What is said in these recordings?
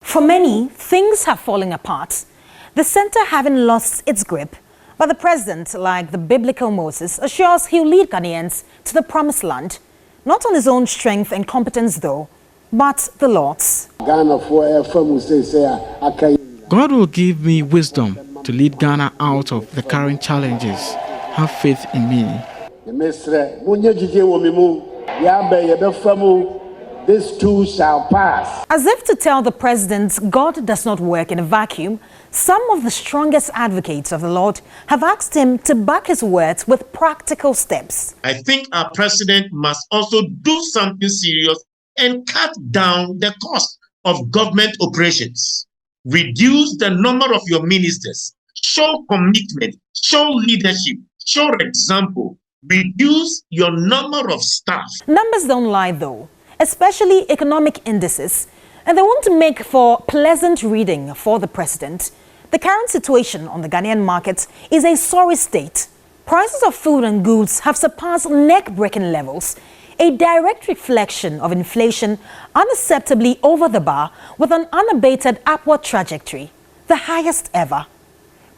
For many, things have fallen apart. The center having lost its grip. But the president, like the biblical Moses, assures he'll lead Ghanaians to the promised land. Not on his own strength and competence though, but the Lord's. God will give me wisdom to lead Ghana out of the current challenges. Have faith in me. This too shall pass. As if to tell the president God does not work in a vacuum, some of the strongest advocates of the Lord have asked him to back his words with practical steps. I think our president must also do something serious and cut down the cost of government operations. Reduce the number of your ministers. Show commitment. Show leadership. Show example. Reduce your number of staff. Numbers don't lie though, especially economic indices, and they want to make for pleasant reading for the president. The current situation on the Ghanaian market is a sorry state. Prices of food and goods have surpassed neck-breaking levels, a direct reflection of inflation unacceptably over the bar with an unabated upward trajectory, the highest ever.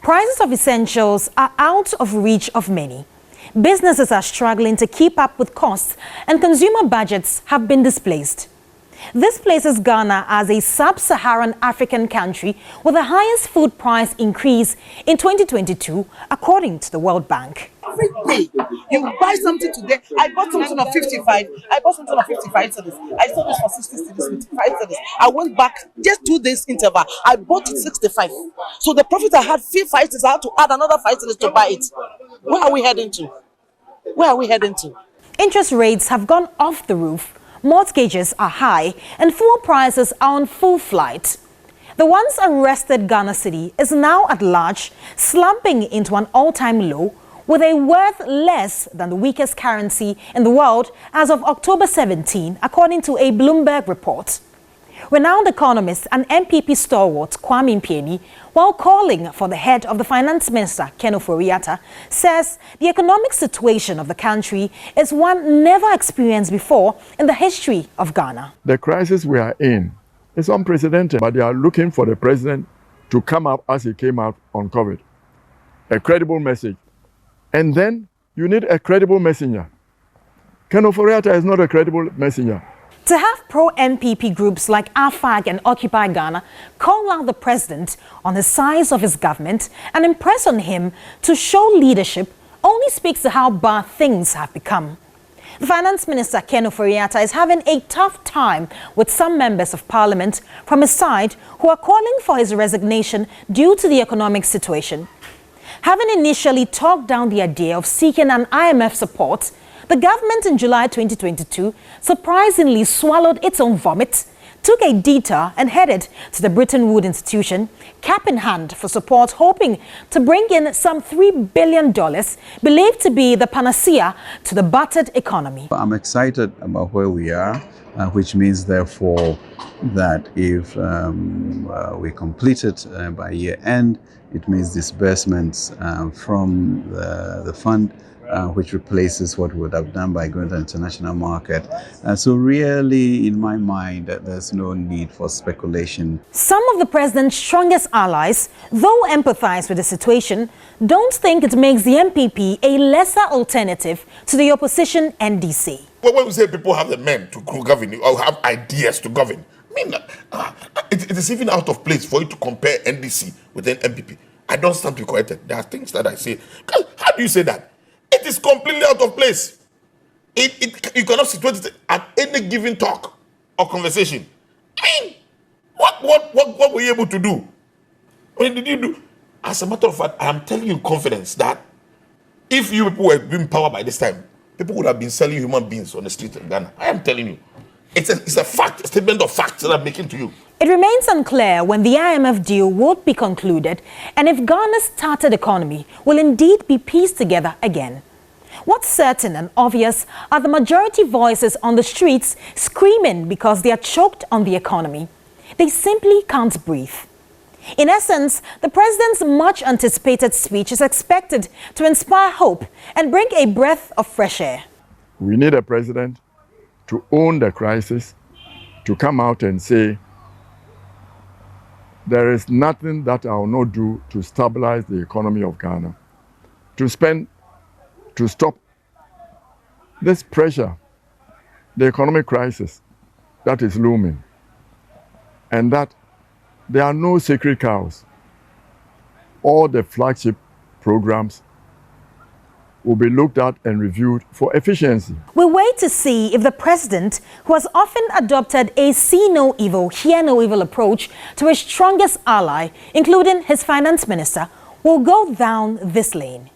Prices of essentials are out of reach of many. Businesses are struggling to keep up with costs, and consumer budgets have been displaced. This places Ghana as a sub-Saharan African country with the highest food price increase in 2022, according to the World Bank. Every day, you buy something today. I bought something on 55. I bought something on 55 cedis. I sold this for 60 cedis, 55 cedis. I went back just 2 days interval. I bought it 65. So the profit I had 5 cedis, I had to add another 5 cedis to buy it. Where are we heading to? Where are we heading to? Interest rates have gone off the roof. Mortgages are high and fuel prices are on full flight. The once unrested Ghana city is now at large, slumping into an all-time low with a worth less than the weakest currency in the world as of October 17, according to a Bloomberg report. Renowned economist and MPP stalwart Kwame Mpieni, while calling for the head of the finance minister, Akufo-Addo, says the economic situation of the country is one never experienced before in the history of Ghana. The crisis we are in is unprecedented, but they are looking for the president to come up as he came out on COVID. A credible message. And then you need a credible messenger. Akufo-Addo is not a credible messenger. To have pro-NPP groups like AFAG and Occupy Ghana call out the president on the size of his government and impress on him to show leadership only speaks to how bad things have become. The finance minister, Akufo-Addo, is having a tough time with some members of parliament from his side who are calling for his resignation due to the economic situation. Having initially talked down the idea of seeking an IMF support, the government in July 2022 surprisingly swallowed its own vomit, took a detour and headed to the Bretton Woods institution, cap in hand for support, hoping to bring in some $3 billion, believed to be the panacea to the battered economy. I'm excited about where we are, which means therefore that if we complete it by year end, it means disbursements from the fund, which replaces what we would have done by going to the international market. So really, in my mind, there's no need for speculation. Some of the president's strongest allies, though empathize with the situation, don't think it makes the MPP a lesser alternative to the opposition NDC. Well, when we say people have the men to govern or have ideas to govern, I mean, it is even out of place for you to compare NDC with an MPP. I don't stand to be corrected. There are things that I say. How do you say that? It is completely out of place. You cannot situate it at any given talk or conversation. I mean, what were you able to do? What did you do? As a matter of fact, I am telling you in confidence that if you people were being powered by this time, people would have been selling human beings on the streets of Ghana. I am telling you. It's a fact, a statement of facts that I'm making to you. It remains unclear when the IMF deal would be concluded and if Ghana's tattered economy will indeed be pieced together again. What's certain and obvious are the majority voices on the streets screaming because they are choked on the economy. They simply can't breathe. In essence, the president's much anticipated speech is expected to inspire hope and bring a breath of fresh air. We need a president to own the crisis, to come out and say, there is nothing that I will not do to stabilize the economy of Ghana, to stop this pressure, the economic crisis that is looming, and that there are no sacred cows. All the flagship programs will be looked at and reviewed for efficiency. We wait to see if the president, who has often adopted a see no evil, hear no evil approach to his strongest ally, including his finance minister, will go down this lane.